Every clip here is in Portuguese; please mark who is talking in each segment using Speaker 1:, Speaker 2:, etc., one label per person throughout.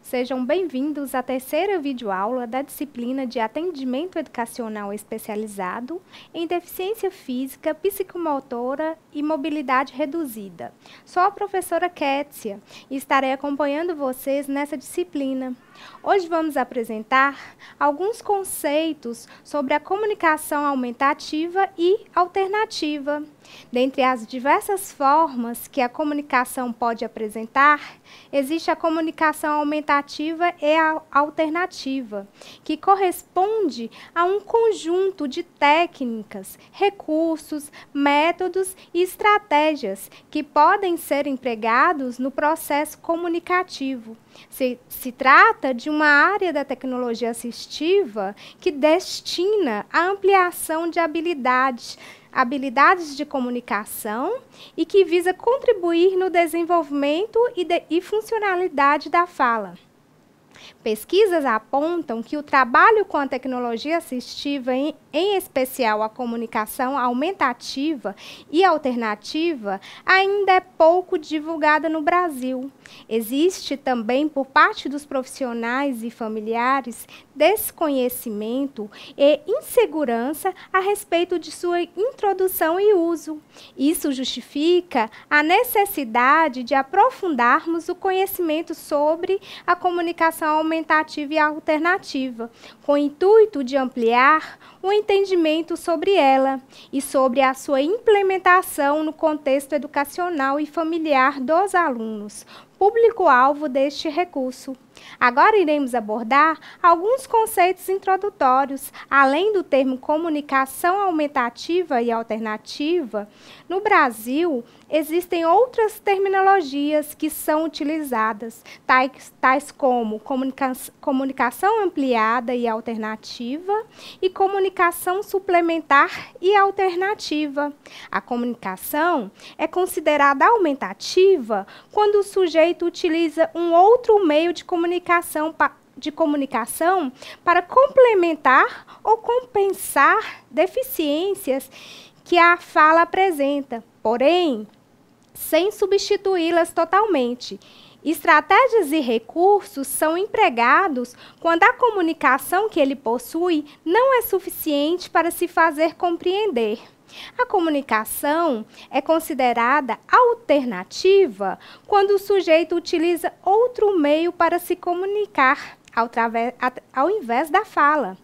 Speaker 1: Sejam bem-vindos à terceira videoaula da disciplina de Atendimento Educacional Especializado em Deficiência Física, Psicomotora e Mobilidade Reduzida. Sou a professora Kétia e estarei acompanhando vocês nessa disciplina. Hoje vamos apresentar alguns conceitos sobre a comunicação aumentativa e alternativa. Dentre as diversas formas que a comunicação pode apresentar, existe a comunicação aumentativa e a alternativa, que corresponde a um conjunto de técnicas, recursos, métodos e estratégias que podem ser empregados no processo comunicativo. Se trata de uma área da tecnologia assistiva que destina a ampliação de habilidades de comunicação e que visa contribuir no desenvolvimento e funcionalidade da fala. Pesquisas apontam que o trabalho com a tecnologia assistiva, em especial a comunicação aumentativa e alternativa, ainda é pouco divulgada no Brasil. Existe também, por parte dos profissionais e familiares, desconhecimento e insegurança a respeito de sua introdução e uso. Isso justifica a necessidade de aprofundarmos o conhecimento sobre a comunicação aumentativa e alternativa, com o intuito de ampliar o entendimento sobre ela e sobre a sua implementação no contexto educacional e familiar dos alunos, público-alvo deste recurso. Agora iremos abordar alguns conceitos introdutórios, além do termo comunicação aumentativa e alternativa. No Brasil, existem outras terminologias que são utilizadas, tais como comunicação ampliada e alternativa e comunicação suplementar e alternativa. A comunicação é considerada aumentativa quando o sujeito utiliza um outro meio de comunicação para complementar ou compensar deficiências que a fala apresenta, porém, sem substituí-las totalmente. Estratégias e recursos são empregados quando a comunicação que ele possui não é suficiente para se fazer compreender. A comunicação é considerada alternativa quando o sujeito utiliza outro meio para se comunicar, ao invés da fala,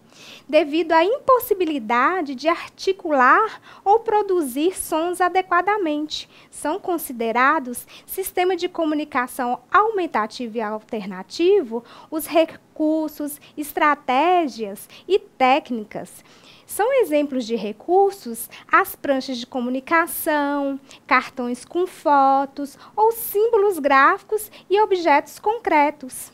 Speaker 1: devido à impossibilidade de articular ou produzir sons adequadamente. São considerados sistema de comunicação aumentativo e alternativo os recursos, estratégias e técnicas. São exemplos de recursos as pranchas de comunicação, cartões com fotos ou símbolos gráficos e objetos concretos.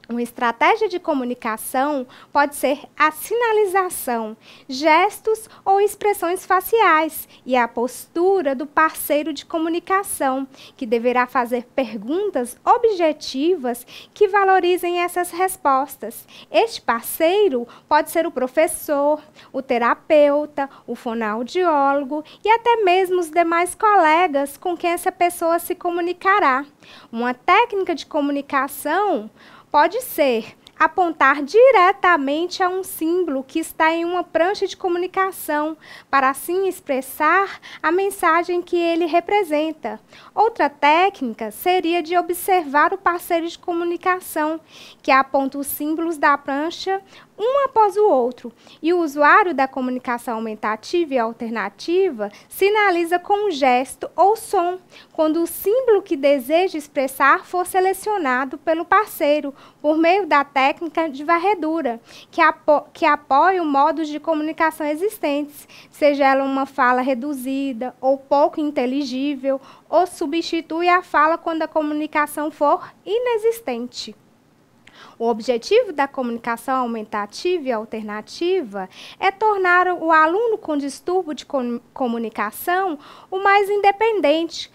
Speaker 1: Uma estratégia de comunicação pode ser a sinalização, gestos ou expressões faciais e a postura do parceiro de comunicação, que deverá fazer perguntas objetivas que valorizem essas respostas. Este parceiro pode ser o professor, o terapeuta, o fonoaudiólogo e até mesmo os demais colegas com quem essa pessoa se comunicará. Uma técnica de comunicação pode ser apontar diretamente a um símbolo que está em uma prancha de comunicação, para assim expressar a mensagem que ele representa. Outra técnica seria de observar o parceiro de comunicação, que aponta os símbolos da prancha um após o outro, e o usuário da comunicação aumentativa e alternativa sinaliza com um gesto ou som, quando o símbolo que deseja expressar for selecionado pelo parceiro, por meio da técnica de varredura, que apoia os modos de comunicação existentes, seja ela uma fala reduzida ou pouco inteligível, ou substitui a fala quando a comunicação for inexistente. O objetivo da comunicação aumentativa e alternativa é tornar o aluno com distúrbio de comunicação o mais independente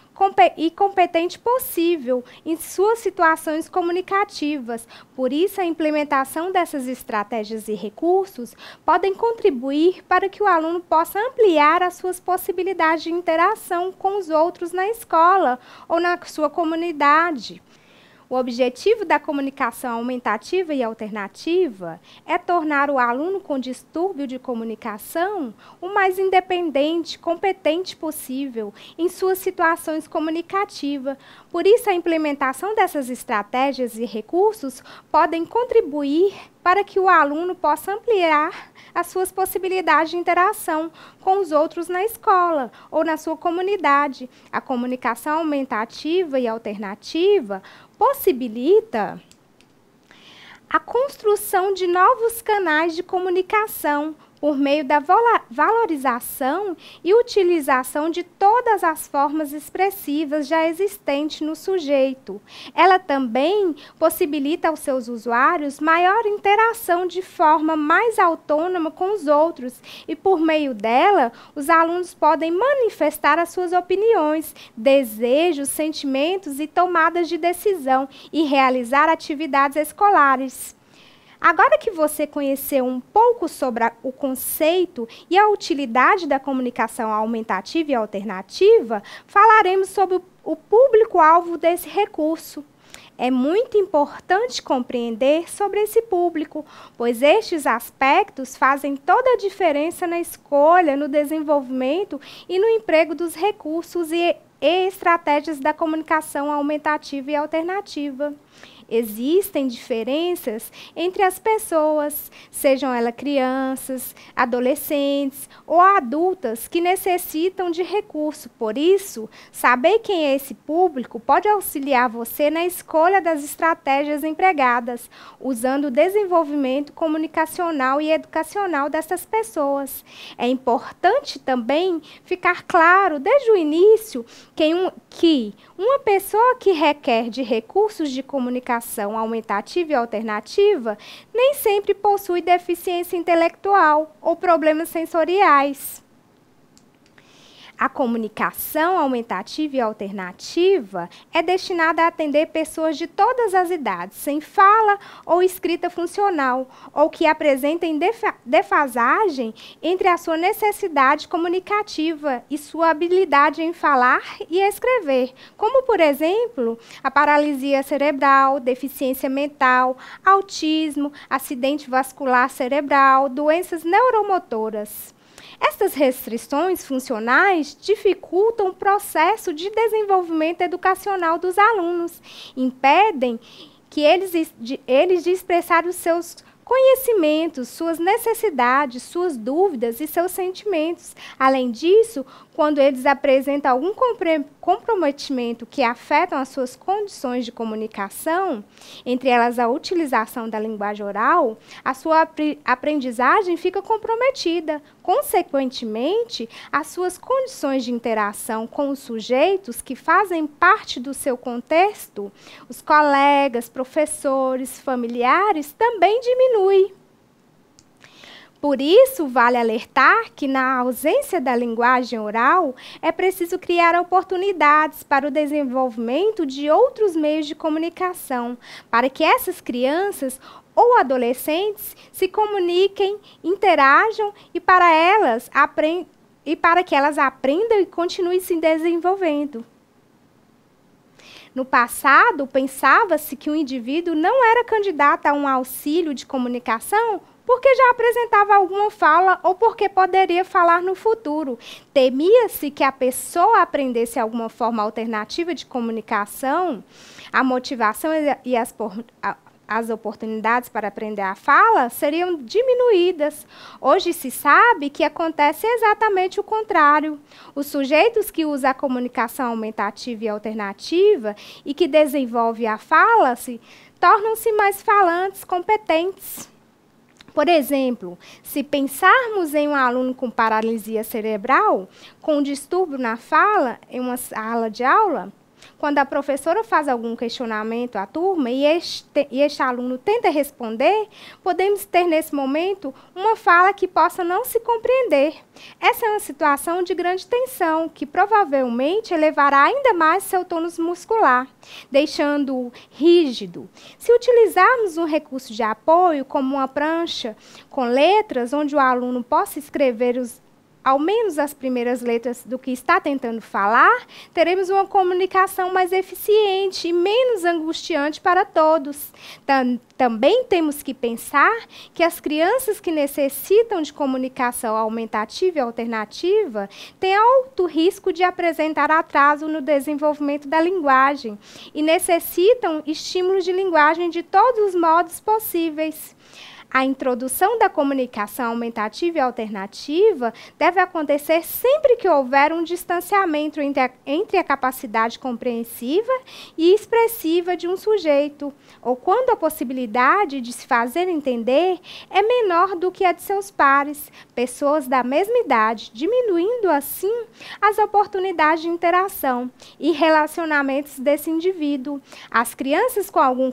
Speaker 1: e competente possível em suas situações comunicativas. Por isso, a implementação dessas estratégias e recursos podem contribuir para que o aluno possa ampliar as suas possibilidades de interação com os outros na escola ou na sua comunidade. O objetivo da comunicação aumentativa e alternativa é tornar o aluno com distúrbio de comunicação o mais independente, competente possível em suas situações comunicativas. Por isso, a implementação dessas estratégias e recursos podem contribuir para que o aluno possa ampliar as suas possibilidades de interação com os outros na escola ou na sua comunidade. A comunicação aumentativa e alternativa possibilita a construção de novos canais de comunicação por meio da valorização e utilização de todas as formas expressivas já existentes no sujeito. Ela também possibilita aos seus usuários maior interação de forma mais autônoma com os outros e, por meio dela, os alunos podem manifestar as suas opiniões, desejos, sentimentos e tomadas de decisão e realizar atividades escolares. Agora que você conheceu um pouco sobre o conceito e a utilidade da comunicação aumentativa e alternativa, falaremos sobre o público-alvo desse recurso. É muito importante compreender sobre esse público, pois estes aspectos fazem toda a diferença na escolha, no desenvolvimento e no emprego dos recursos e estratégias da comunicação aumentativa e alternativa. Existem diferenças entre as pessoas, sejam elas crianças, adolescentes ou adultas que necessitam de recurso. Por isso, saber quem é esse público pode auxiliar você na escolha das estratégias empregadas, usando o desenvolvimento comunicacional e educacional dessas pessoas. É importante também ficar claro desde o início que uma pessoa que requer de recursos de comunicação aumentativa e alternativa nem sempre possui deficiência intelectual ou problemas sensoriais. A comunicação aumentativa e alternativa é destinada a atender pessoas de todas as idades, sem fala ou escrita funcional, ou que apresentem defasagem entre a sua necessidade comunicativa e sua habilidade em falar e escrever, como, por exemplo, a paralisia cerebral, deficiência mental, autismo, acidente vascular cerebral, doenças neuromotoras. Estas restrições funcionais dificultam o processo de desenvolvimento educacional dos alunos, impedem que eles de expressar os seus conhecimentos, suas necessidades, suas dúvidas e seus sentimentos. Além disso, quando eles apresentam algum comprometimento que afetam as suas condições de comunicação, entre elas a utilização da linguagem oral, a sua aprendizagem fica comprometida. Consequentemente, as suas condições de interação com os sujeitos que fazem parte do seu contexto, os colegas, professores, familiares, também diminuem. Por isso, vale alertar que, na ausência da linguagem oral, é preciso criar oportunidades para o desenvolvimento de outros meios de comunicação, para que essas crianças ou adolescentes se comuniquem, interajam e para que elas aprendam e continuem se desenvolvendo. No passado, pensava-se que o indivíduo não era candidato a um auxílio de comunicação porque já apresentava alguma fala ou porque poderia falar no futuro. Temia-se que a pessoa aprendesse alguma forma alternativa de comunicação, a motivação e as oportunidades para aprender a fala seriam diminuídas. Hoje se sabe que acontece exatamente o contrário. Os sujeitos que usam a comunicação aumentativa e alternativa e que desenvolvem a fala tornam-se mais falantes, competentes. Por exemplo, se pensarmos em um aluno com paralisia cerebral, com distúrbio na fala, em uma sala de aula, quando a professora faz algum questionamento à turma e este aluno tenta responder, podemos ter nesse momento uma fala que possa não se compreender. Essa é uma situação de grande tensão, que provavelmente elevará ainda mais seu tônus muscular, deixando-o rígido. Se utilizarmos um recurso de apoio, como uma prancha com letras, onde o aluno possa escrever ao menos as primeiras letras do que está tentando falar, teremos uma comunicação mais eficiente e menos angustiante para todos. Também temos que pensar que as crianças que necessitam de comunicação aumentativa e alternativa têm alto risco de apresentar atraso no desenvolvimento da linguagem e necessitam estímulos de linguagem de todos os modos possíveis. A introdução da comunicação aumentativa e alternativa deve acontecer sempre que houver um distanciamento entre a capacidade compreensiva e expressiva de um sujeito, ou quando a possibilidade de se fazer entender é menor do que a de seus pares, pessoas da mesma idade, diminuindo assim as oportunidades de interação e relacionamentos desse indivíduo. As crianças com algum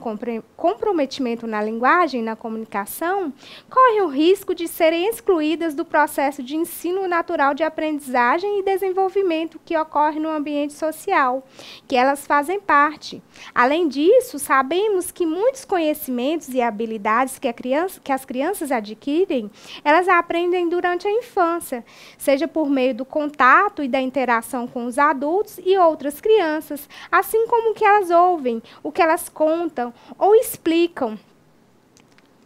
Speaker 1: comprometimento na linguagem e na comunicação correm o risco de serem excluídas do processo de ensino natural de aprendizagem e desenvolvimento que ocorre no ambiente social, que elas fazem parte. Além disso, sabemos que muitos conhecimentos e habilidades que as crianças adquirem, elas aprendem durante a infância, seja por meio do contato e da interação com os adultos e outras crianças, assim como o que elas ouvem, o que elas contam ou explicam.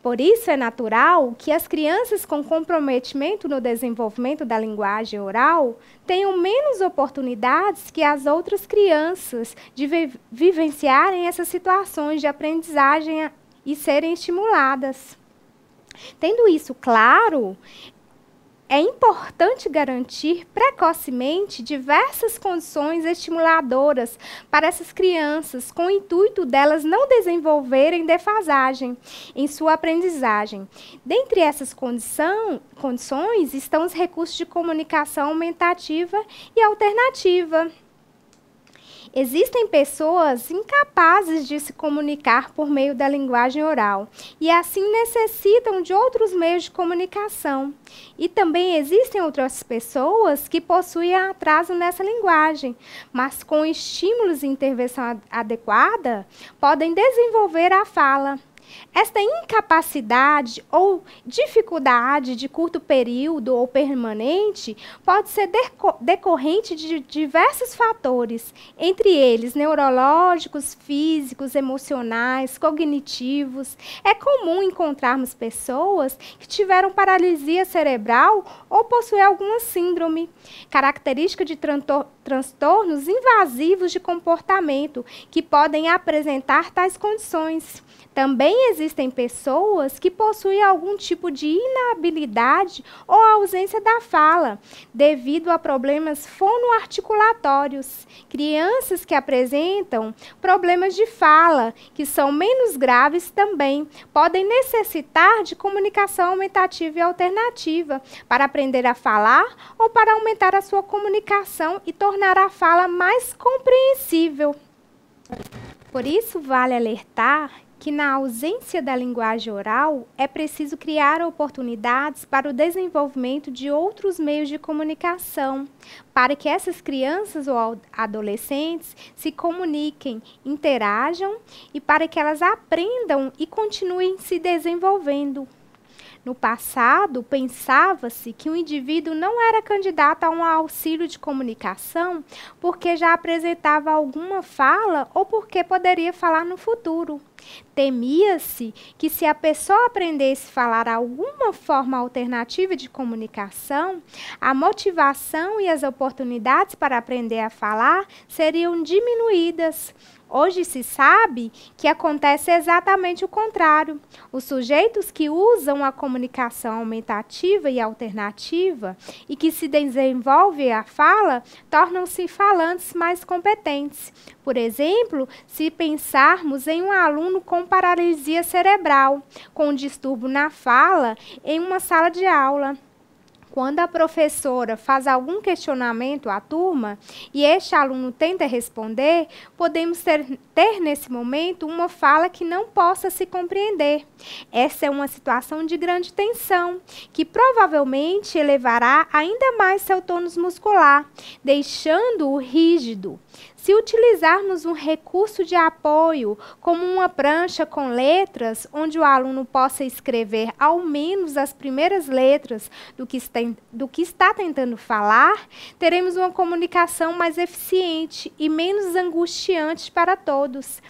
Speaker 1: Por isso, é natural que as crianças com comprometimento no desenvolvimento da linguagem oral tenham menos oportunidades que as outras crianças de vivenciarem essas situações de aprendizagem e serem estimuladas. Tendo isso claro, é importante garantir precocemente diversas condições estimuladoras para essas crianças, com o intuito delas não desenvolverem defasagem em sua aprendizagem. Dentre essas condições estão os recursos de comunicação aumentativa e alternativa. Existem pessoas incapazes de se comunicar por meio da linguagem oral e assim necessitam de outros meios de comunicação. E também existem outras pessoas que possuem atraso nessa linguagem, mas com estímulos e intervenção adequada, podem desenvolver a fala. Esta incapacidade ou dificuldade de curto período ou permanente pode ser decorrente de diversos fatores, entre eles neurológicos, físicos, emocionais, cognitivos. É comum encontrarmos pessoas que tiveram paralisia cerebral ou possuem alguma síndrome, característica de transtornos invasivos de comportamento, que podem apresentar tais condições. Também existem pessoas que possuem algum tipo de inabilidade ou ausência da fala, devido a problemas fonoarticulatórios. Crianças que apresentam problemas de fala, que são menos graves também, podem necessitar de comunicação aumentativa e alternativa para aprender a falar ou para aumentar a sua comunicação e tornar a fala mais compreensível. Por isso, vale alertar que, na ausência da linguagem oral, é preciso criar oportunidades para o desenvolvimento de outros meios de comunicação, para que essas crianças ou adolescentes se comuniquem, interajam e para que elas aprendam e continuem se desenvolvendo. No passado, pensava-se que o indivíduo não era candidato a um auxílio de comunicação porque já apresentava alguma fala ou porque poderia falar no futuro. Temia-se que, se a pessoa aprendesse a falar alguma forma alternativa de comunicação, a motivação e as oportunidades para aprender a falar seriam diminuídas. Hoje se sabe que acontece exatamente o contrário. Os sujeitos que usam a comunicação aumentativa e alternativa e que se desenvolvem a fala tornam-se falantes mais competentes. Por exemplo, se pensarmos em um aluno com paralisia cerebral, com distúrbio na fala, em uma sala de aula. Quando a professora faz algum questionamento à turma e este aluno tenta responder, podemos ter nesse momento uma fala que não possa se compreender. Essa é uma situação de grande tensão, que provavelmente elevará ainda mais seu tônus muscular, deixando-o rígido. Se utilizarmos um recurso de apoio, como uma prancha com letras, onde o aluno possa escrever ao menos as primeiras letras do que está tentando falar, teremos uma comunicação mais eficiente e menos angustiante para todos.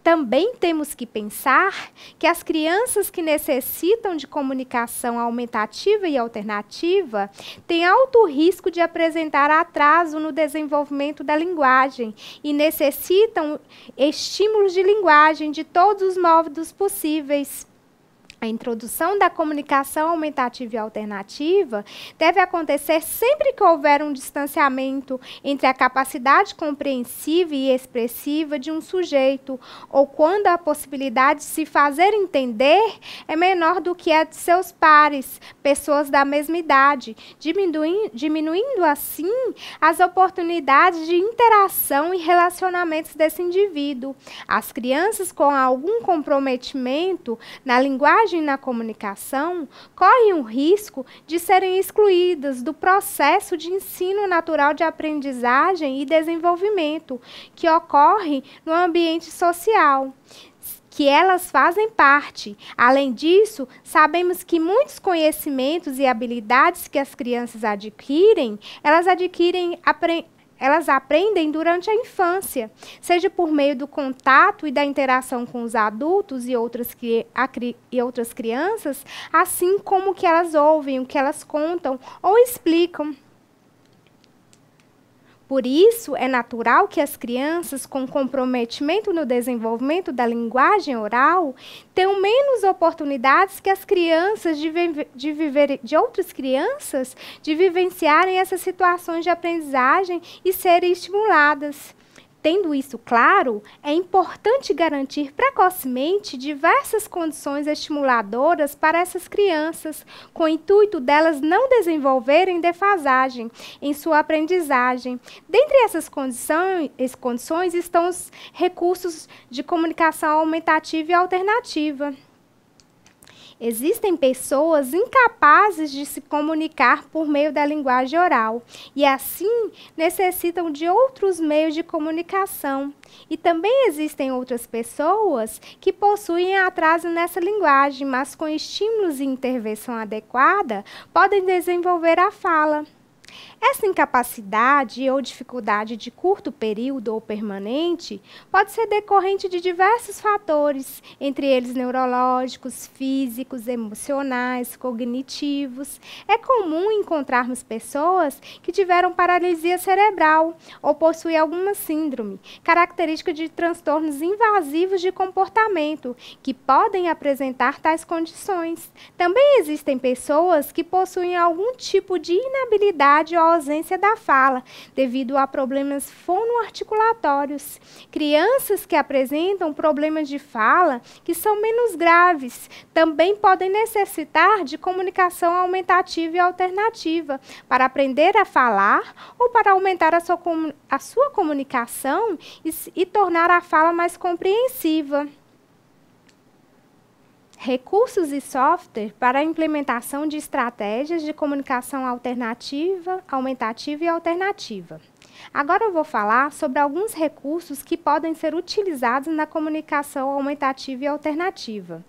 Speaker 1: Também temos que pensar que as crianças que necessitam de comunicação aumentativa e alternativa têm alto risco de apresentar atraso no desenvolvimento da linguagem e necessitam estímulos de linguagem de todos os modos possíveis. A introdução da comunicação aumentativa e alternativa deve acontecer sempre que houver um distanciamento entre a capacidade compreensiva e expressiva de um sujeito, ou quando a possibilidade de se fazer entender é menor do que a de seus pares, pessoas da mesma idade, diminuindo assim as oportunidades de interação e relacionamentos desse indivíduo. As crianças com algum comprometimento na linguagem e na comunicação correm o risco de serem excluídas do processo de ensino natural de aprendizagem e desenvolvimento que ocorre no ambiente social, que elas fazem parte. Além disso, sabemos que muitos conhecimentos e habilidades que as crianças adquirem, elas aprendem durante a infância, seja por meio do contato e da interação com os adultos e outras crianças, assim como o que elas ouvem, o que elas contam ou explicam. Por isso, é natural que as crianças com comprometimento no desenvolvimento da linguagem oral tenham menos oportunidades que as crianças de outras crianças de vivenciarem essas situações de aprendizagem e serem estimuladas. Tendo isso claro, é importante garantir precocemente diversas condições estimuladoras para essas crianças, com o intuito delas não desenvolverem defasagem em sua aprendizagem. Dentre essas condições estão os recursos de comunicação aumentativa e alternativa. Existem pessoas incapazes de se comunicar por meio da linguagem oral e, assim, necessitam de outros meios de comunicação. E também existem outras pessoas que possuem atraso nessa linguagem, mas com estímulos e intervenção adequada, podem desenvolver a fala. Essa incapacidade ou dificuldade de curto período ou permanente pode ser decorrente de diversos fatores, entre eles neurológicos, físicos, emocionais, cognitivos. É comum encontrarmos pessoas que tiveram paralisia cerebral ou possuem alguma síndrome, característica de transtornos invasivos de comportamento, que podem apresentar tais condições. Também existem pessoas que possuem algum tipo de inabilidade ou ausência da fala, devido a problemas fonoarticulatórios. Crianças que apresentam problemas de fala que são menos graves também podem necessitar de comunicação aumentativa e alternativa para aprender a falar ou para aumentar a sua comunicação e tornar a fala mais compreensiva. Recursos e software para a implementação de estratégias de comunicação alternativa, aumentativa e alternativa. Agora eu vou falar sobre alguns recursos que podem ser utilizados na comunicação aumentativa e alternativa.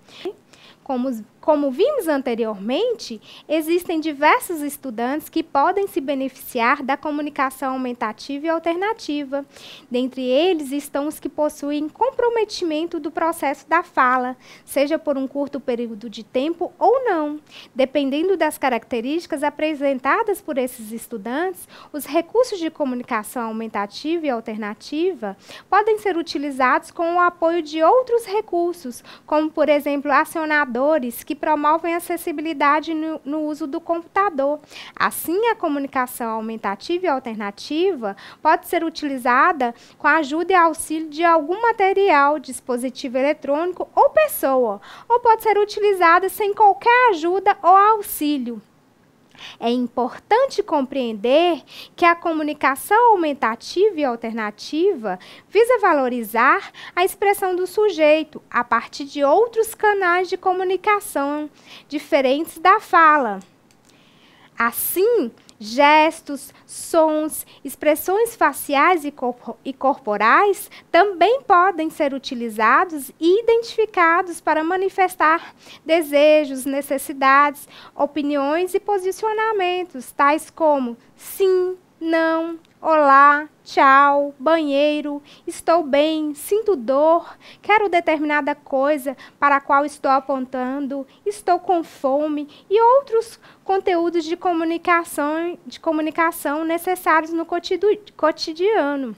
Speaker 1: Como vimos anteriormente, existem diversos estudantes que podem se beneficiar da comunicação aumentativa e alternativa. Dentre eles estão os que possuem comprometimento do processo da fala, seja por um curto período de tempo ou não. Dependendo das características apresentadas por esses estudantes, os recursos de comunicação aumentativa e alternativa podem ser utilizados com o apoio de outros recursos, como, por exemplo, acionadores que promovem acessibilidade no uso do computador. Assim, a comunicação aumentativa e alternativa pode ser utilizada com a ajuda e auxílio de algum material, dispositivo eletrônico ou pessoa, ou pode ser utilizada sem qualquer ajuda ou auxílio. É importante compreender que a comunicação aumentativa e alternativa visa valorizar a expressão do sujeito a partir de outros canais de comunicação diferentes da fala. Assim, Gestos, sons, expressões faciais e corporais também podem ser utilizados e identificados para manifestar desejos, necessidades, opiniões e posicionamentos, tais como sim, não, olá, tchau, banheiro, estou bem, sinto dor, quero determinada coisa para a qual estou apontando, estou com fome e outros conteúdos de comunicação necessários no cotidiano.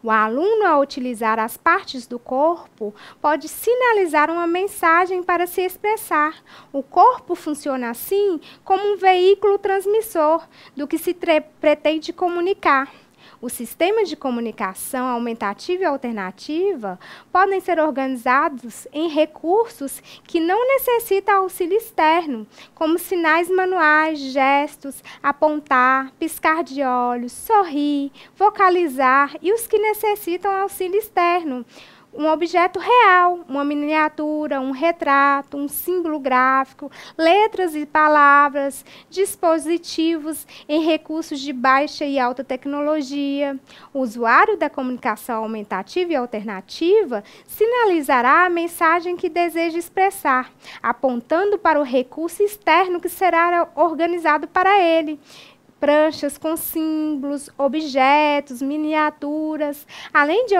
Speaker 1: O aluno, ao utilizar as partes do corpo, pode sinalizar uma mensagem para se expressar. O corpo funciona assim como um veículo transmissor do que se pretende comunicar. Os sistemas de comunicação aumentativa e alternativa podem ser organizados em recursos que não necessitam auxílio externo, como sinais manuais, gestos, apontar, piscar de olhos, sorrir, vocalizar, e os que necessitam auxílio externo, um objeto real, uma miniatura, um retrato, um símbolo gráfico, letras e palavras, dispositivos em recursos de baixa e alta tecnologia. O usuário da comunicação aumentativa e alternativa sinalizará a mensagem que deseja expressar, apontando para o recurso externo que será organizado para ele. Pranchas com símbolos, objetos, miniaturas, além de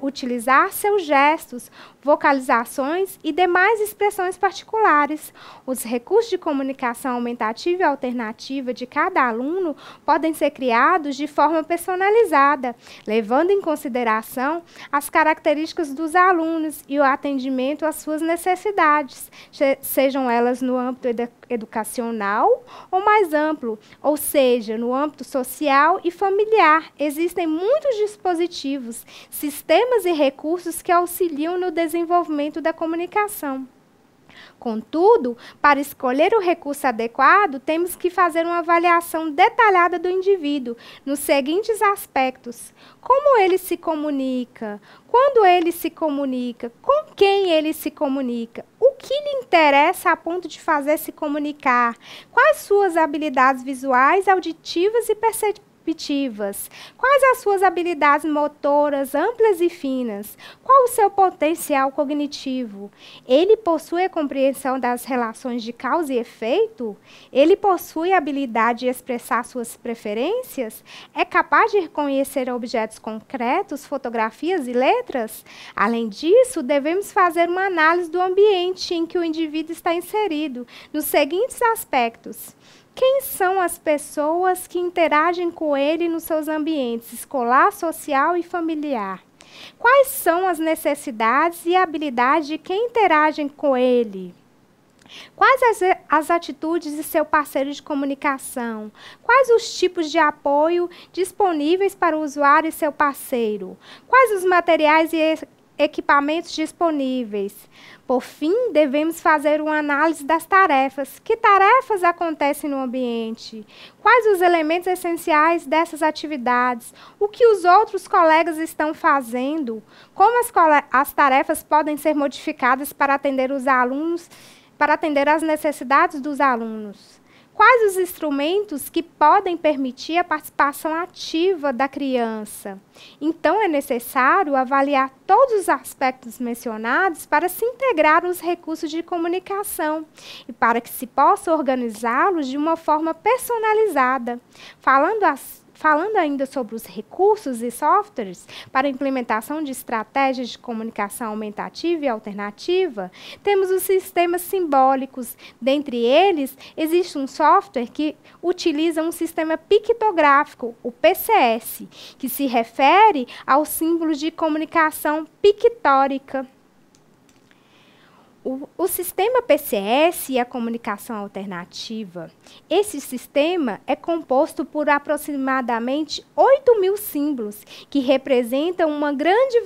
Speaker 1: utilizar seus gestos, vocalizações e demais expressões particulares. Os recursos de comunicação aumentativa e alternativa de cada aluno podem ser criados de forma personalizada, levando em consideração as características dos alunos e o atendimento às suas necessidades, sejam elas no âmbito educacional ou mais amplo, ou seja, no âmbito social e familiar. Existem muitos dispositivos, sistemas e recursos que auxiliam no desenvolvimento da comunicação. Contudo, para escolher o recurso adequado, temos que fazer uma avaliação detalhada do indivíduo nos seguintes aspectos: como ele se comunica, quando ele se comunica, com quem ele se comunica, o que lhe interessa a ponto de fazer se comunicar, quais suas habilidades visuais, auditivas e perceptivas, quais as suas habilidades motoras amplas e finas, qual o seu potencial cognitivo, ele possui a compreensão das relações de causa e efeito, ele possui a habilidade de expressar suas preferências, é capaz de reconhecer objetos concretos, fotografias e letras. Além disso, devemos fazer uma análise do ambiente em que o indivíduo está inserido, nos seguintes aspectos: quem são as pessoas que interagem com ele nos seus ambientes escolar, social e familiar? Quais são as necessidades e habilidades de quem interagem com ele? Quais as atitudes de seu parceiro de comunicação? Quais os tipos de apoio disponíveis para o usuário e seu parceiro? Quais os materiais e equipamentos disponíveis? Por fim, devemos fazer uma análise das tarefas. Que tarefas acontecem no ambiente? Quais os elementos essenciais dessas atividades? O que os outros colegas estão fazendo? Como as tarefas podem ser modificadas para atender os alunos, para atender às necessidades dos alunos? Quais os instrumentos que podem permitir a participação ativa da criança? Então, é necessário avaliar todos os aspectos mencionados para se integrar os recursos de comunicação e para que se possa organizá-los de uma forma personalizada. Falando ainda sobre os recursos e softwares para a implementação de estratégias de comunicação aumentativa e alternativa, temos os sistemas simbólicos. Dentre eles, existe um software que utiliza um sistema pictográfico, o PCS, que se refere aos símbolos de comunicação pictórica. O sistema PCS e a comunicação alternativa. Esse sistema é composto por aproximadamente 8.000 símbolos, que representam uma grande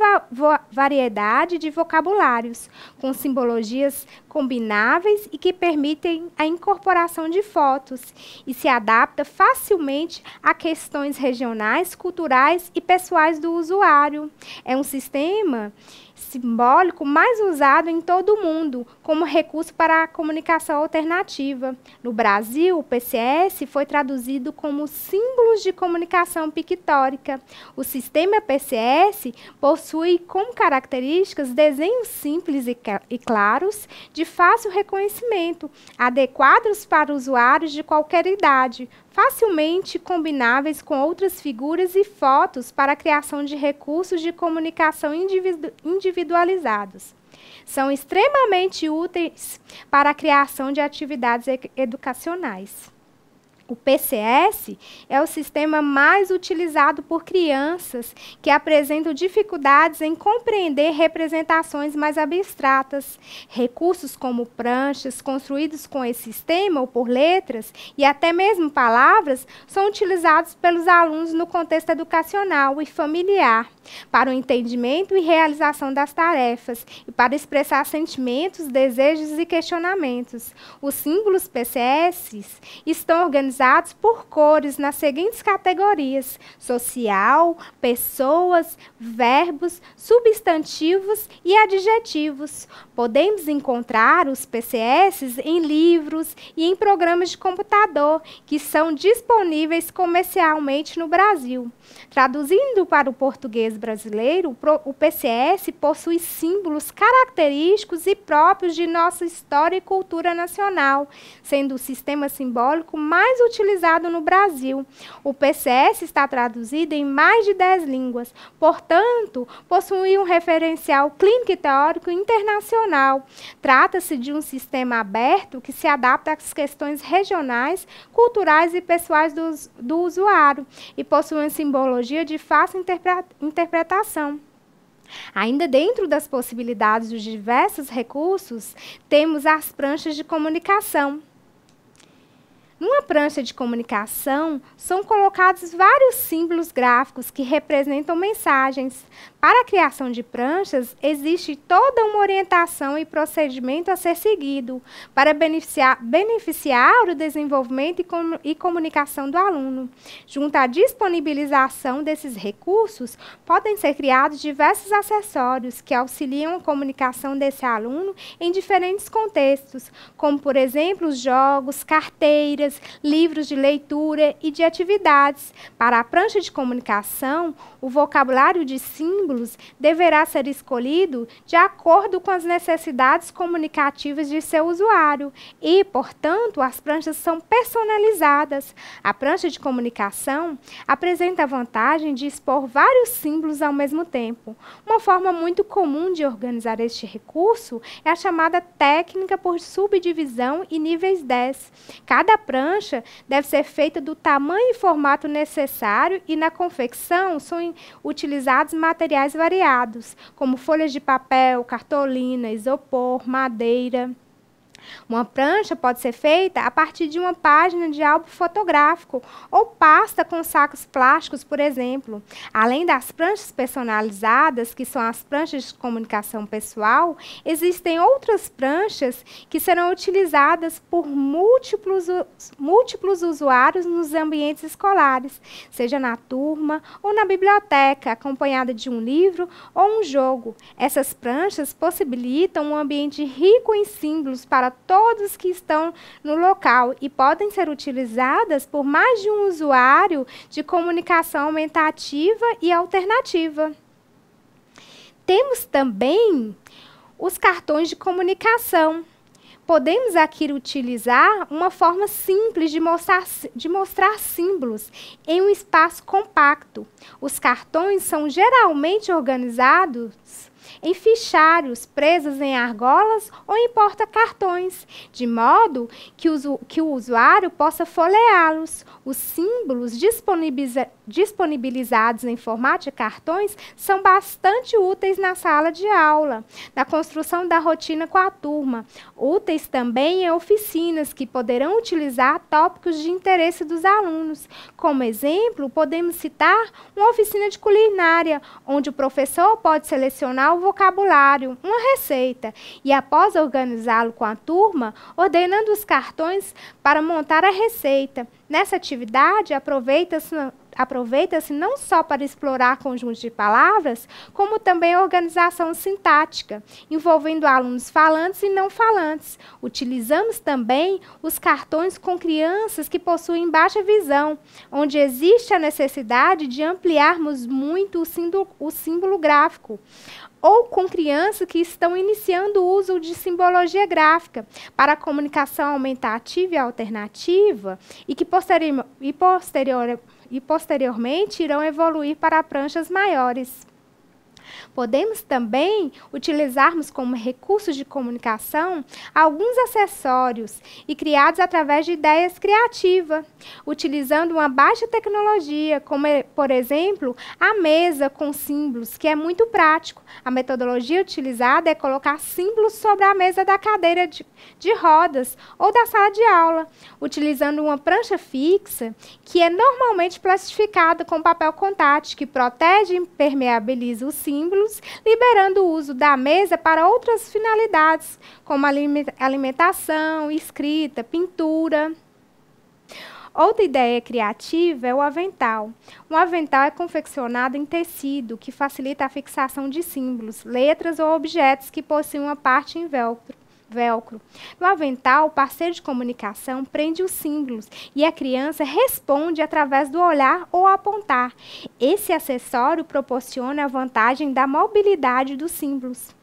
Speaker 1: variedade de vocabulários, com simbologias combináveis e que permitem a incorporação de fotos, e se adapta facilmente a questões regionais, culturais e pessoais do usuário. É um sistema simbólico mais usado em todo o mundo mundo como recurso para a comunicação alternativa. No Brasil, o PCS foi traduzido como símbolos de comunicação pictórica. O sistema PCS possui como características desenhos simples e claros, de fácil reconhecimento, adequados para usuários de qualquer idade, facilmente combináveis com outras figuras e fotos para a criação de recursos de comunicação individualizados. São extremamente úteis para a criação de atividades educacionais. O PCS é o sistema mais utilizado por crianças que apresentam dificuldades em compreender representações mais abstratas. Recursos como pranchas, construídos com esse sistema ou por letras, e até mesmo palavras, são utilizados pelos alunos no contexto educacional e familiar, para o entendimento e realização das tarefas, e para expressar sentimentos, desejos e questionamentos. Os símbolos PCS estão organizados por cores nas seguintes categorias: social, pessoas, verbos, substantivos e adjetivos. Podemos encontrar os PCS em livros e em programas de computador que são disponíveis comercialmente no Brasil. Traduzindo para o português brasileiro, o PCS possui símbolos característicos e próprios de nossa história e cultura nacional, sendo o sistema simbólico mais utilizado no Brasil. O PCS está traduzido em mais de 10 línguas, portanto, possui um referencial clínico e teórico internacional. Trata-se de um sistema aberto que se adapta às questões regionais, culturais e pessoais do usuário e possui uma simbologia de fácil interpretação. Ainda dentro das possibilidades dos diversos recursos, temos as pranchas de comunicação. Numa prancha de comunicação, são colocados vários símbolos gráficos que representam mensagens. Para a criação de pranchas, existe toda uma orientação e procedimento a ser seguido para beneficiar o desenvolvimento e comunicação do aluno. Junto à disponibilização desses recursos, podem ser criados diversos acessórios que auxiliam a comunicação desse aluno em diferentes contextos, como, por exemplo, os jogos, carteiras, livros de leitura e de atividades. Para a prancha de comunicação, o vocabulário de símbolos deverá ser escolhido de acordo com as necessidades comunicativas de seu usuário e, portanto, as pranchas são personalizadas. A prancha de comunicação apresenta a vantagem de expor vários símbolos ao mesmo tempo. Uma forma muito comum de organizar este recurso é a chamada técnica por subdivisão e níveis 10. Cada prancha deve ser feita do tamanho e formato necessário e na confecção são utilizados materiais variados, como folhas de papel, cartolina, isopor, madeira. Uma prancha pode ser feita a partir de uma página de álbum fotográfico ou pasta com sacos plásticos, por exemplo. Além das pranchas personalizadas, que são as pranchas de comunicação pessoal, existem outras pranchas que serão utilizadas por múltiplos usuários nos ambientes escolares, seja na turma ou na biblioteca, acompanhada de um livro ou um jogo. Essas pranchas possibilitam um ambiente rico em símbolos para todos que estão no local e podem ser utilizadas por mais de um usuário de comunicação aumentativa e alternativa. Temos também os cartões de comunicação. Podemos aqui utilizar uma forma simples de mostrar símbolos em um espaço compacto. Os cartões são geralmente organizados em fichários presos em argolas ou em porta-cartões, de modo que o usuário possa folheá-los. Os símbolos disponibilizados em formato de cartões são bastante úteis na sala de aula, na construção da rotina com a turma. Úteis também em oficinas que poderão utilizar tópicos de interesse dos alunos. Como exemplo, podemos citar uma oficina de culinária, onde o professor pode selecionar o vocabulário, uma receita, e após organizá-lo com a turma, ordenando os cartões para montar a receita. Nessa atividade, aproveita-se não só para explorar conjuntos de palavras, como também a organização sintática, envolvendo alunos falantes e não falantes. Utilizamos também os cartões com crianças que possuem baixa visão, onde existe a necessidade de ampliarmos muito o símbolo gráfico, ou com crianças que estão iniciando o uso de simbologia gráfica para a comunicação aumentativa e alternativa e que posteriormente irão evoluir para pranchas maiores. Podemos também utilizarmos como recursos de comunicação alguns acessórios e criados através de ideias criativas, utilizando uma baixa tecnologia, como, por exemplo, a mesa com símbolos, que é muito prático. A metodologia utilizada é colocar símbolos sobre a mesa da cadeira de rodas ou da sala de aula, utilizando uma prancha fixa, que é normalmente plastificada com papel contact, que protege e impermeabiliza os símbolos, liberando o uso da mesa para outras finalidades, como alimentação, escrita, pintura. Outra ideia criativa é o avental. Um avental é confeccionado em tecido, que facilita a fixação de símbolos, letras ou objetos que possuem uma parte em velcro. No avental, o parceiro de comunicação prende os símbolos e a criança responde através do olhar ou apontar. Esse acessório proporciona a vantagem da mobilidade dos símbolos.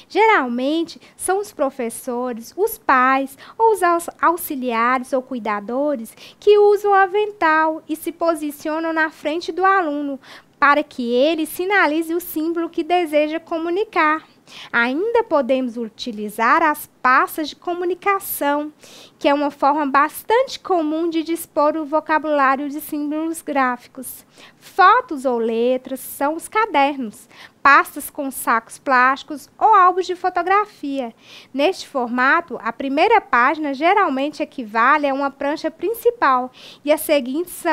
Speaker 1: Geralmente, são os professores, os pais ou os auxiliares ou cuidadores que usam o avental e se posicionam na frente do aluno para que ele sinalize o símbolo que deseja comunicar. Ainda podemos utilizar as pastas de comunicação, que é uma forma bastante comum de dispor o vocabulário de símbolos gráficos. Fotos ou letras são os cadernos, pastas com sacos plásticos ou álbuns de fotografia. Neste formato, a primeira página geralmente equivale a uma prancha principal e as seguintes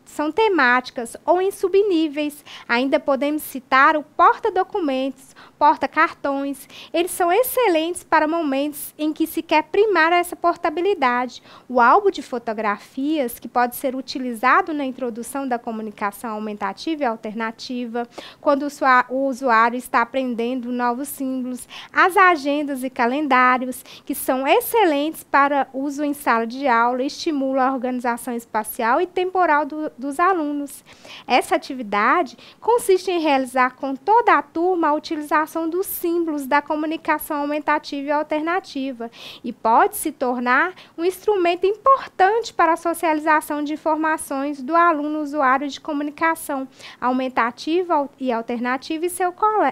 Speaker 1: são temáticas ou em subníveis. Ainda podemos citar o porta-documentos, porta-cartões. Eles são excelentes para momentos em que se quer primar essa portabilidade. O álbum de fotografias, que pode ser utilizado na introdução da comunicação aumentativa e alternativa, quando o usuário está aprendendo novos símbolos. As agendas e calendários, que são excelentes para uso em sala de aula, estimulam a organização espacial e temporal dos alunos. Essa atividade consiste em realizar com toda a turma a utilização dos símbolos da comunicação aumentativa e alternativa e pode se tornar um instrumento importante para a socialização de informações do aluno usuário de comunicação aumentativa e alternativa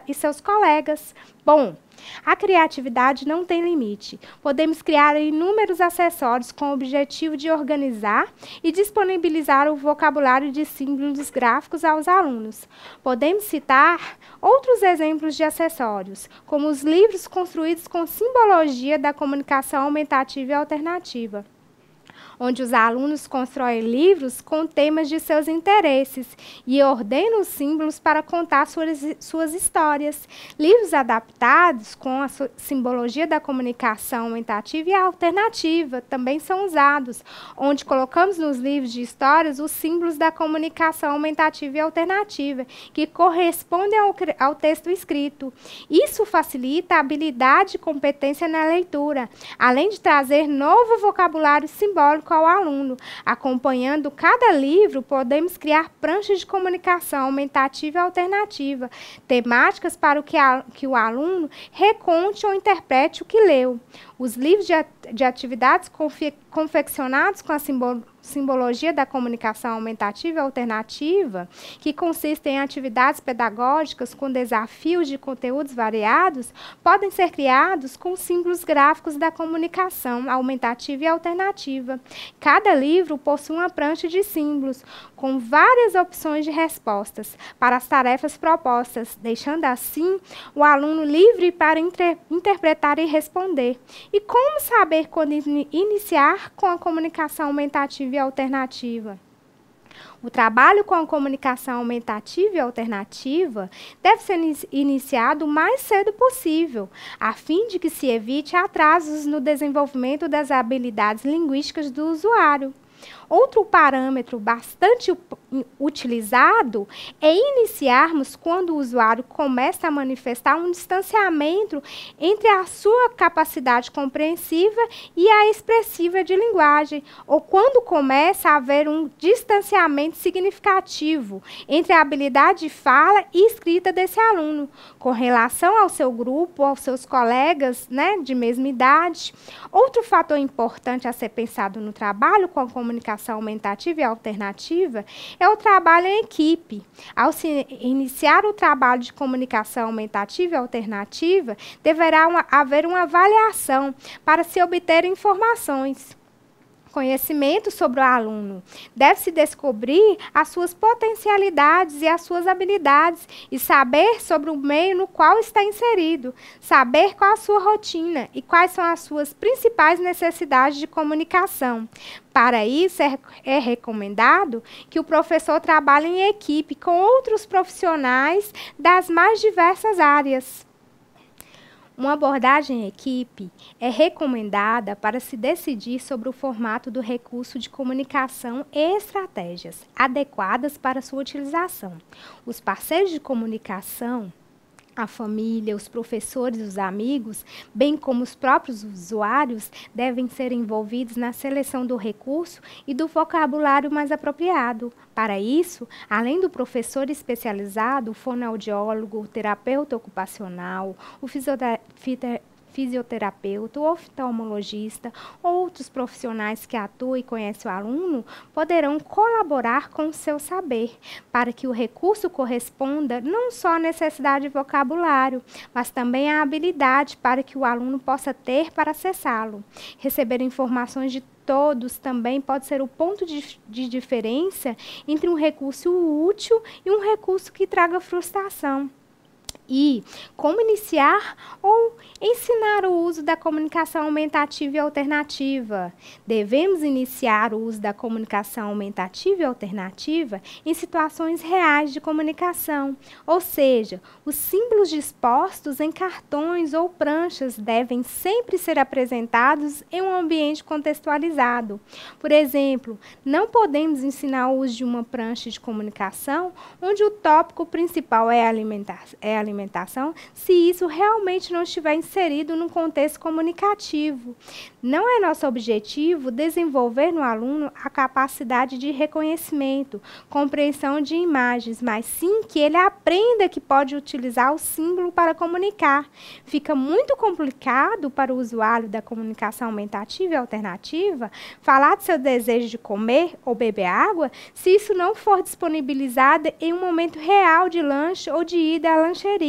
Speaker 1: e seus colegas. Bom, a criatividade não tem limite. Podemos criar inúmeros acessórios com o objetivo de organizar e disponibilizar o vocabulário de símbolos gráficos aos alunos. Podemos citar outros exemplos de acessórios, como os livros construídos com simbologia da comunicação aumentativa e alternativa, onde os alunos constroem livros com temas de seus interesses e ordenam os símbolos para contar suas histórias. Livros adaptados com a simbologia da comunicação aumentativa e alternativa também são usados, onde colocamos nos livros de histórias os símbolos da comunicação aumentativa e alternativa, que correspondem ao texto escrito. Isso facilita a habilidade e competência na leitura, além de trazer novo vocabulário simbólico ao aluno. Acompanhando cada livro, podemos criar pranchas de comunicação aumentativa e alternativa, temáticas para que o aluno reconte ou interprete o que leu. Os livros de atividades confeccionados com a simbologia da comunicação aumentativa e alternativa, que consistem em atividades pedagógicas com desafios de conteúdos variados, podem ser criados com símbolos gráficos da comunicação aumentativa e alternativa. Cada livro possui uma prancha de símbolos, com várias opções de respostas para as tarefas propostas, deixando assim o aluno livre para interpretar e responder. E como saber quando iniciar com a comunicação aumentativa e alternativa? O trabalho com a comunicação aumentativa e alternativa deve ser iniciado o mais cedo possível, a fim de que se evite atrasos no desenvolvimento das habilidades linguísticas do usuário. Outro parâmetro bastante utilizado é iniciarmos quando o usuário começa a manifestar um distanciamento entre a sua capacidade compreensiva e a expressiva de linguagem, ou quando começa a haver um distanciamento significativo entre a habilidade de fala e escrita desse aluno, com relação ao seu grupo, aos seus colegas, né, de mesma idade. Outro fator importante a ser pensado no trabalho com a comunicação aumentativa e alternativa é o trabalho em equipe. Ao se iniciar o trabalho de comunicação aumentativa e alternativa, deverá haver uma avaliação para se obter informações. Conhecimento sobre o aluno. Deve-se descobrir as suas potencialidades e as suas habilidades e saber sobre o meio no qual está inserido, saber qual a sua rotina e quais são as suas principais necessidades de comunicação. Para isso, é recomendado que o professor trabalhe em equipe com outros profissionais das mais diversas áreas. Uma abordagem em equipe é recomendada para se decidir sobre o formato do recurso de comunicação e estratégias adequadas para sua utilização. Os parceiros de comunicação, a família, os professores, os amigos, bem como os próprios usuários, devem ser envolvidos na seleção do recurso e do vocabulário mais apropriado. Para isso, além do professor especializado, o fonoaudiólogo, o terapeuta ocupacional, o fisioterapeuta, o oftalmologista, outros profissionais que atuam e conhecem o aluno, poderão colaborar com o seu saber, para que o recurso corresponda não só à necessidade de vocabulário, mas também à habilidade para que o aluno possa ter para acessá-lo. Receber informações de todos também pode ser o ponto de diferença entre um recurso útil e um recurso que traga frustração. E como iniciar ou ensinar o uso da comunicação aumentativa e alternativa? Devemos iniciar o uso da comunicação aumentativa e alternativa em situações reais de comunicação, ou seja, os símbolos dispostos em cartões ou pranchas devem sempre ser apresentados em um ambiente contextualizado. Por exemplo, não podemos ensinar o uso de uma prancha de comunicação onde o tópico principal é alimentação, se isso realmente não estiver inserido num contexto comunicativo. Não é nosso objetivo desenvolver no aluno a capacidade de reconhecimento, compreensão de imagens, mas sim que ele aprenda que pode utilizar o símbolo para comunicar. Fica muito complicado para o usuário da comunicação aumentativa e alternativa falar do seu desejo de comer ou beber água se isso não for disponibilizado em um momento real de lanche ou de ida à lancheria.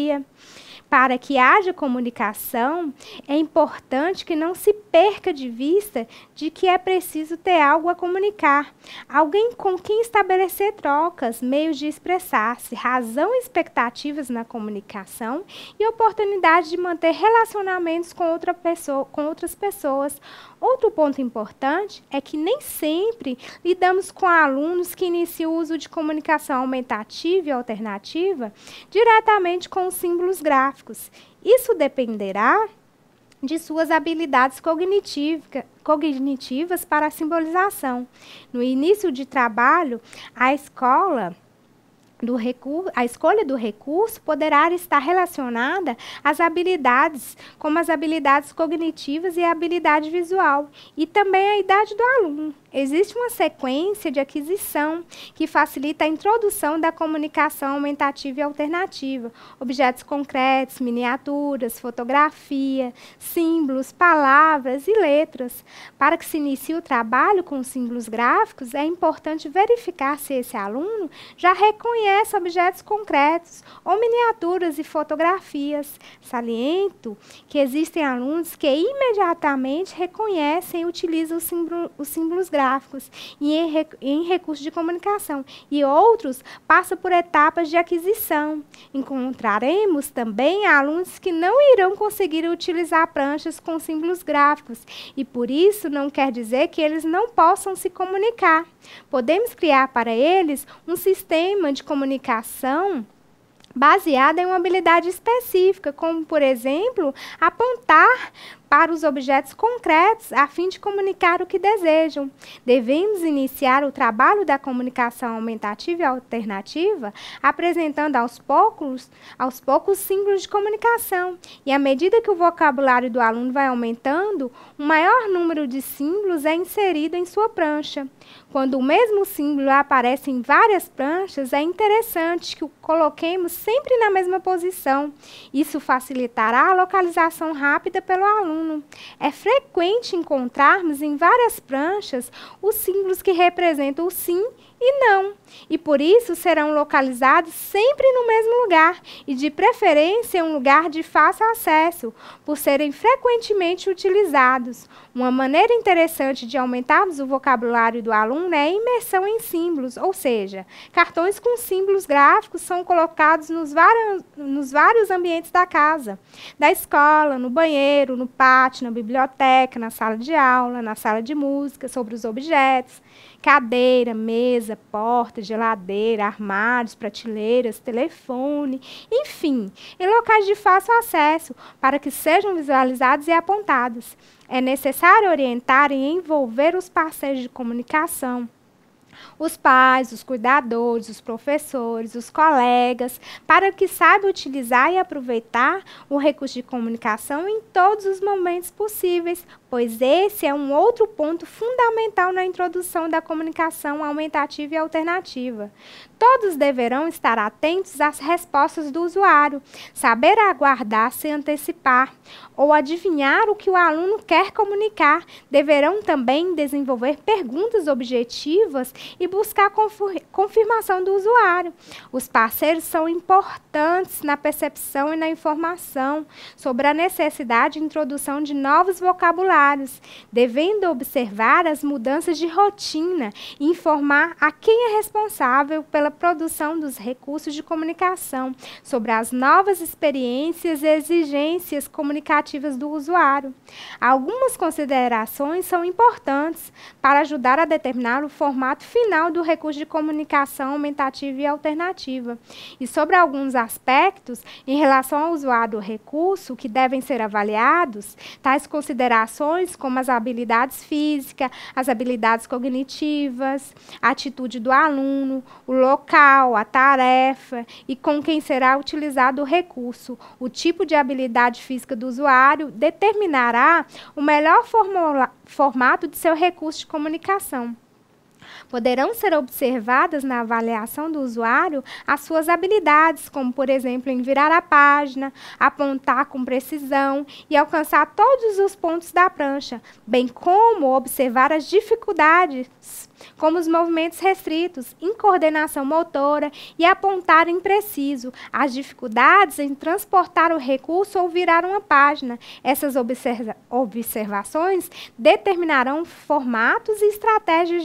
Speaker 1: Para que haja comunicação, é importante que não se perca de vista de que é preciso ter algo a comunicar, alguém com quem estabelecer trocas, meios de expressar-se, razão e expectativas na comunicação e oportunidade de manter relacionamentos com outras pessoas. Outro ponto importante é que nem sempre lidamos com alunos que iniciam o uso de comunicação aumentativa e alternativa diretamente com os símbolos gráficos. Isso dependerá de suas habilidades cognitivas para a simbolização. No início de trabalho, a escolha do recurso poderá estar relacionada às habilidades, como as habilidades cognitivas e a habilidade visual, e também a idade do aluno. Existe uma sequência de aquisição que facilita a introdução da comunicação aumentativa e alternativa, objetos concretos, miniaturas, fotografia, símbolos, palavras e letras. Para que se inicie o trabalho com símbolos gráficos, é importante verificar se esse aluno já reconhece objetos concretos ou miniaturas e fotografias. Saliento que existem alunos que imediatamente reconhecem e utilizam os símbolos gráficos e em recursos de comunicação, e outros passam por etapas de aquisição. Encontraremos também alunos que não irão conseguir utilizar pranchas com símbolos gráficos, e por isso não quer dizer que eles não possam se comunicar. Podemos criar para eles um sistema de comunicação baseada em uma habilidade específica, como, por exemplo, apontar para os objetos concretos a fim de comunicar o que desejam. Devemos iniciar o trabalho da comunicação aumentativa e alternativa apresentando aos poucos símbolos de comunicação. E à medida que o vocabulário do aluno vai aumentando, um maior número de símbolos é inserido em sua prancha. Quando o mesmo símbolo aparece em várias pranchas, é interessante que o coloquemos sempre na mesma posição. Isso facilitará a localização rápida pelo aluno. É frequente encontrarmos em várias pranchas os símbolos que representam o sim e não, e por isso serão localizados sempre no mesmo lugar e, de preferência, em um lugar de fácil acesso, por serem frequentemente utilizados. Uma maneira interessante de aumentarmos o vocabulário do aluno é a imersão em símbolos, ou seja, cartões com símbolos gráficos são colocados nos vários ambientes da casa, da escola, no banheiro, no pátio, na biblioteca, na sala de aula, na sala de música, sobre os objetos, cadeira, mesa, porta, geladeira, armários, prateleiras, telefone, enfim, em locais de fácil acesso, para que sejam visualizados e apontados. É necessário orientar e envolver os parceiros de comunicação, os pais, os cuidadores, os professores, os colegas, para que saibam utilizar e aproveitar o recurso de comunicação em todos os momentos possíveis, pois esse é um outro ponto fundamental na introdução da comunicação aumentativa e alternativa. Todos deverão estar atentos às respostas do usuário, saber aguardar sem antecipar ou adivinhar o que o aluno quer comunicar. Deverão também desenvolver perguntas objetivas e buscar confirmação do usuário. Os parceiros são importantes na percepção e na informação sobre a necessidade de introdução de novos vocabulários, devendo observar as mudanças de rotina e informar a quem é responsável pela produção dos recursos de comunicação sobre as novas experiências e exigências comunicativas do usuário. Algumas considerações são importantes para ajudar a determinar o formato final do recurso de comunicação aumentativa e alternativa. E sobre alguns aspectos em relação ao usuário do recurso que devem ser avaliados, tais considerações como as habilidades físicas, as habilidades cognitivas, a atitude do aluno, o local, a tarefa e com quem será utilizado o recurso. O tipo de habilidade física do usuário determinará o melhor formato de seu recurso de comunicação. Poderão ser observadas na avaliação do usuário as suas habilidades, como, por exemplo, em virar a página, apontar com precisão e alcançar todos os pontos da prancha, bem como observar as dificuldades, como os movimentos restritos, incoordenação motora e apontar impreciso, as dificuldades em transportar o recurso ou virar uma página. Essas observações determinarão formatos e estratégias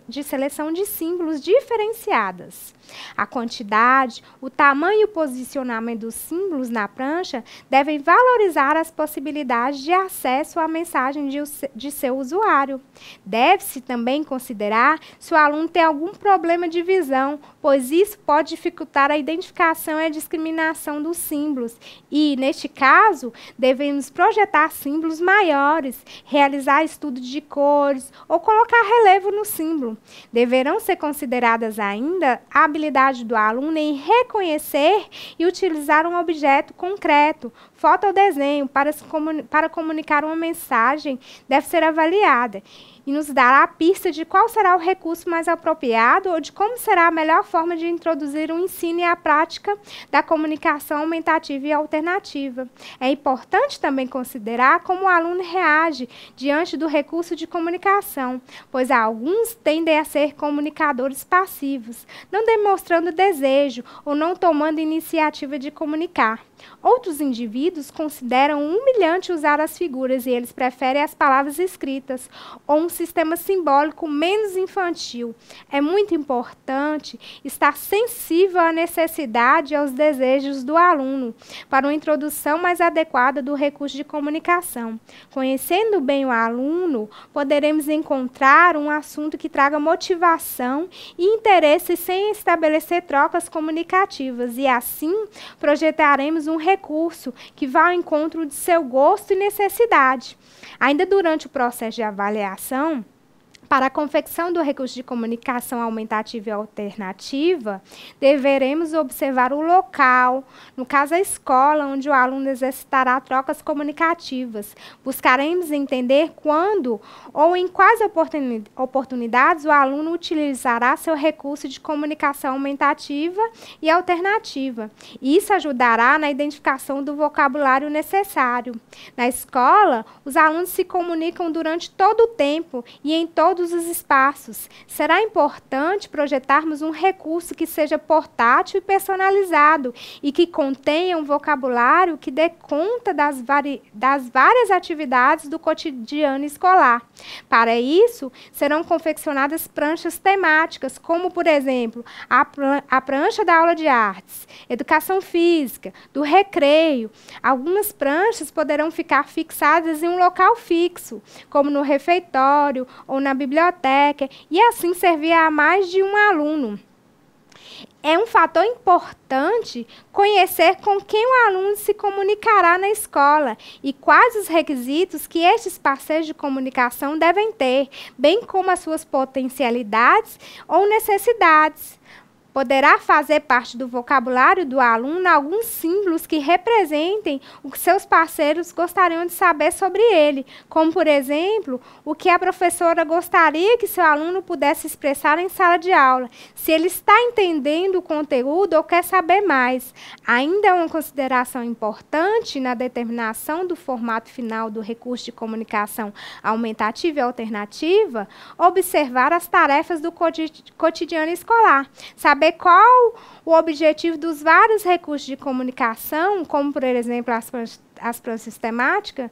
Speaker 1: de seleção de símbolos diferenciadas. A quantidade, o tamanho e o posicionamento dos símbolos na prancha devem valorizar as possibilidades de acesso à mensagem de seu usuário. Deve-se também considerar se o aluno tem algum problema de visão, pois isso pode dificultar a identificação e a discriminação dos símbolos. E, neste caso, devemos projetar símbolos maiores, realizar estudo de cores ou colocar relevo no símbolo. Deverão ser consideradas ainda a habilidade do aluno em reconhecer e utilizar um objeto concreto, foto ou desenho, para comunicar uma mensagem, deve ser avaliada e nos dará a pista de qual será o recurso mais apropriado ou de como será a melhor forma de introduzir o ensino e a prática da comunicação aumentativa e alternativa. É importante também considerar como o aluno reage diante do recurso de comunicação, pois alguns tendem a ser comunicadores passivos, não demonstrando desejo ou não tomando iniciativa de comunicar. Outros indivíduos consideram humilhante usar as figuras e eles preferem as palavras escritas ou um sistema simbólico menos infantil. É muito importante estar sensível à necessidade e aos desejos do aluno para uma introdução mais adequada do recurso de comunicação. Conhecendo bem o aluno, poderemos encontrar um assunto que traga motivação e interesse sem estabelecer trocas comunicativas e, assim, projetaremos um recurso que vá ao encontro de seu gosto e necessidade. Ainda durante o processo de avaliação, para a confecção do recurso de comunicação aumentativa e alternativa, deveremos observar o local, no caso a escola, onde o aluno exercitará trocas comunicativas. Buscaremos entender quando ou em quais oportunidades o aluno utilizará seu recurso de comunicação aumentativa e alternativa. Isso ajudará na identificação do vocabulário necessário. Na escola, os alunos se comunicam durante todo o tempo e em todos os espaços. Será importante projetarmos um recurso que seja portátil e personalizado e que contenha um vocabulário que dê conta das várias atividades do cotidiano escolar. Para isso, serão confeccionadas pranchas temáticas, como, por exemplo, a prancha da aula de artes, educação física, do recreio. Algumas pranchas poderão ficar fixadas em um local fixo, como no refeitório ou na biblioteca, e assim servir a mais de um aluno. É um fator importante conhecer com quem o aluno se comunicará na escola e quais os requisitos que estes parceiros de comunicação devem ter, bem como as suas potencialidades ou necessidades. Poderá fazer parte do vocabulário do aluno alguns símbolos que representem o que seus parceiros gostariam de saber sobre ele, como, por exemplo, o que a professora gostaria que seu aluno pudesse expressar em sala de aula, se ele está entendendo o conteúdo ou quer saber mais. Ainda é uma consideração importante na determinação do formato final do recurso de comunicação aumentativa e alternativa, observar as tarefas do cotidiano escolar, saber qual o objetivo dos vários recursos de comunicação, como, por exemplo, as pranchas temáticas,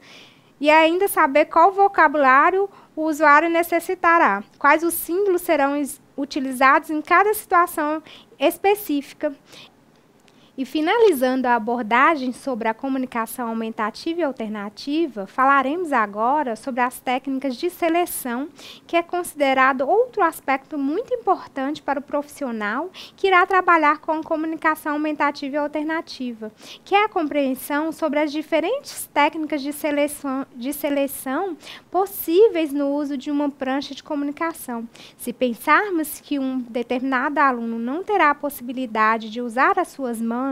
Speaker 1: e ainda saber qual vocabulário o usuário necessitará, quais os símbolos serão utilizados em cada situação específica. E finalizando a abordagem sobre a comunicação aumentativa e alternativa, falaremos agora sobre as técnicas de seleção, que é considerado outro aspecto muito importante para o profissional que irá trabalhar com comunicação aumentativa e alternativa, que é a compreensão sobre as diferentes técnicas de seleção possíveis no uso de uma prancha de comunicação. Se pensarmos que um determinado aluno não terá a possibilidade de usar as suas mãos,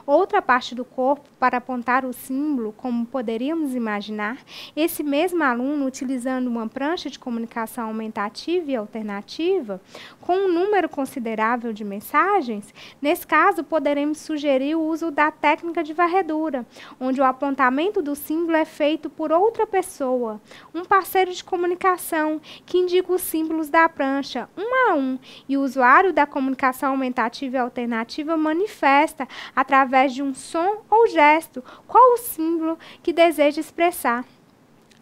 Speaker 1: outra parte do corpo para apontar o símbolo, como poderíamos imaginar, esse mesmo aluno, utilizando uma prancha de comunicação aumentativa e alternativa, com um número considerável de mensagens, nesse caso, poderemos sugerir o uso da técnica de varredura, onde o apontamento do símbolo é feito por outra pessoa, um parceiro de comunicação, que indica os símbolos da prancha, um a um, e o usuário da comunicação aumentativa e alternativa manifesta, através de um som ou gesto, qual o símbolo que deseja expressar.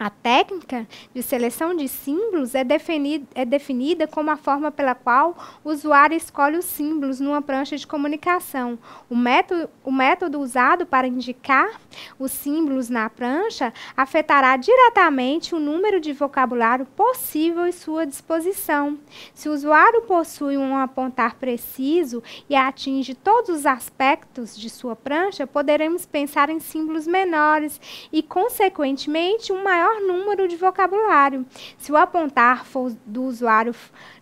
Speaker 1: A técnica de seleção de símbolos é definida como a forma pela qual o usuário escolhe os símbolos numa prancha de comunicação. O método usado para indicar os símbolos na prancha afetará diretamente o número de vocabulário possível em sua disposição. Se o usuário possui um apontar preciso e atinge todos os aspectos de sua prancha, poderemos pensar em símbolos menores e, consequentemente, um maior número de vocabulário. Se o apontar do usuário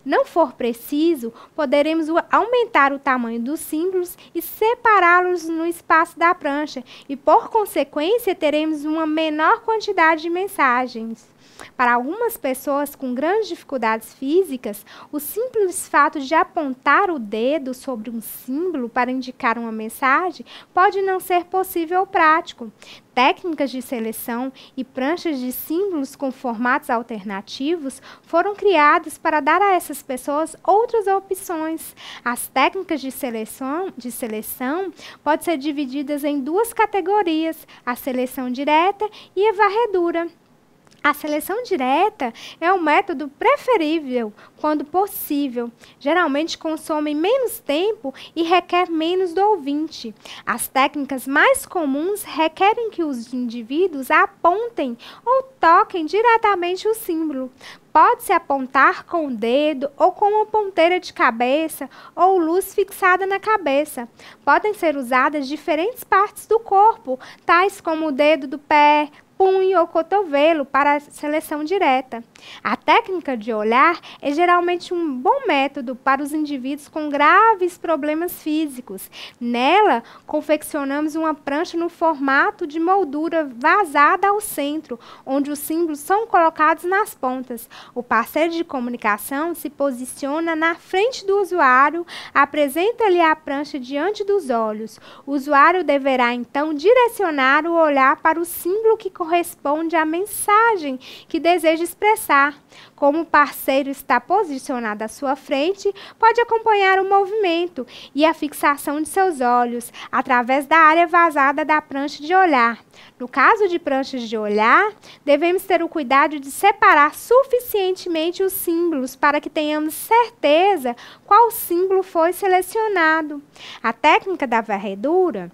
Speaker 1: não for preciso, poderemos aumentar o tamanho dos símbolos e separá-los no espaço da prancha e, por consequência, teremos uma menor quantidade de mensagens. Para algumas pessoas com grandes dificuldades físicas, o simples fato de apontar o dedo sobre um símbolo para indicar uma mensagem pode não ser possível ou prático. Técnicas de seleção e pranchas de símbolos com formatos alternativos foram criadas para dar a essas pessoas outras opções. As técnicas de seleção podem ser divididas em duas categorias: a seleção direta e a varredura. A seleção direta é um método preferível quando possível. Geralmente consome menos tempo e requer menos do ouvinte. As técnicas mais comuns requerem que os indivíduos apontem ou toquem diretamente o símbolo. Pode-se apontar com o dedo ou com uma ponteira de cabeça ou luz fixada na cabeça. Podem ser usadas diferentes partes do corpo, tais como o dedo do pé, punho ou cotovelo para a seleção direta. A técnica de olhar é geralmente um bom método para os indivíduos com graves problemas físicos. Nela, confeccionamos uma prancha no formato de moldura vazada ao centro, onde os símbolos são colocados nas pontas. O parceiro de comunicação se posiciona na frente do usuário, apresenta-lhe a prancha diante dos olhos. O usuário deverá, então, direcionar o olhar para o símbolo que corresponde à mensagem que deseja expressar. Como o parceiro está posicionado à sua frente, pode acompanhar o movimento e a fixação de seus olhos através da área vazada da prancha de olhar. No caso de pranchas de olhar, devemos ter o cuidado de separar suficientemente os símbolos para que tenhamos certeza qual símbolo foi selecionado. A técnica da varredura.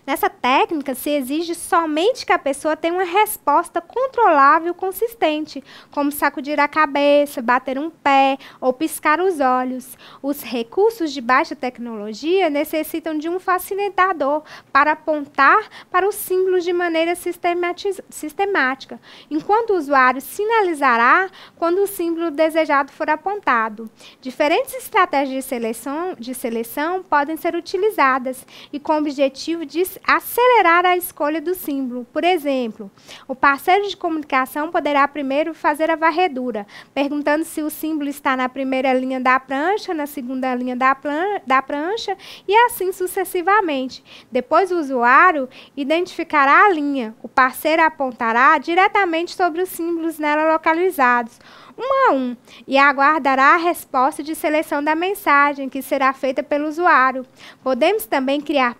Speaker 1: Nessa técnica, se exige somente que a pessoa tenha uma resposta controlável e consistente, como sacudir a cabeça, bater um pé ou piscar os olhos. Os recursos de baixa tecnologia necessitam de um facilitador para apontar para os símbolos de maneira sistemática, enquanto o usuário sinalizará quando o símbolo desejado for apontado. Diferentes estratégias de seleção podem ser utilizadas e com o objetivo de acelerar a escolha do símbolo. Por exemplo, o parceiro de comunicação poderá primeiro fazer a varredura, perguntando se o símbolo está na primeira linha da prancha, na segunda linha da prancha e assim sucessivamente. Depois o usuário identificará a linha. O parceiro apontará diretamente sobre os símbolos nela localizados, um a um, e aguardará a resposta de seleção da mensagem, que será feita pelo usuário. Podemos também criar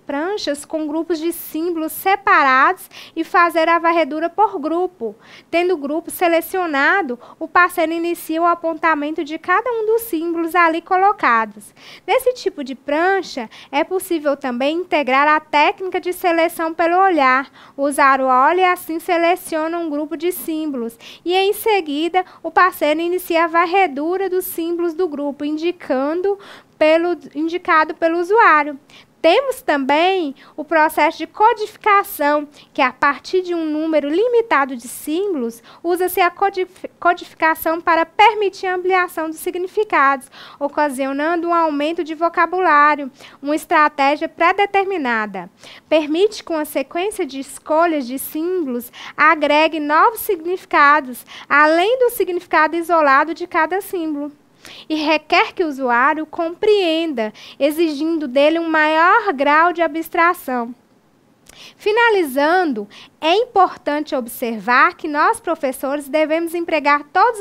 Speaker 1: pranchas com grupos de símbolos separados e fazer a varredura por grupo. Tendo o grupo selecionado, o parceiro inicia o apontamento de cada um dos símbolos ali colocados. Nesse tipo de prancha, é possível também integrar a técnica de seleção pelo olhar. O usuário olha e assim seleciona um grupo de símbolos e, em seguida, o parceiro inicia a varredura dos símbolos do grupo, indicado pelo usuário. Temos também o processo de codificação, que a partir de um número limitado de símbolos, usa-se a codificação para permitir a ampliação dos significados, ocasionando um aumento de vocabulário, uma estratégia pré-determinada. Permite que uma sequência de escolhas de símbolos agregue novos significados, além do significado isolado de cada símbolo. E requer que o usuário compreenda, exigindo dele um maior grau de abstração. Finalizando, é importante observar que nós, professores, devemos empregar todos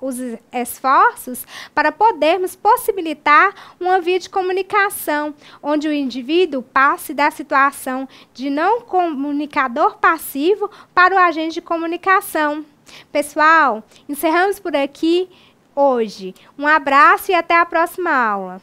Speaker 1: os esforços para podermos possibilitar uma via de comunicação, onde o indivíduo passe da situação de não comunicador passivo para o agente de comunicação. Pessoal, encerramos por aqui hoje. Um abraço e até a próxima aula.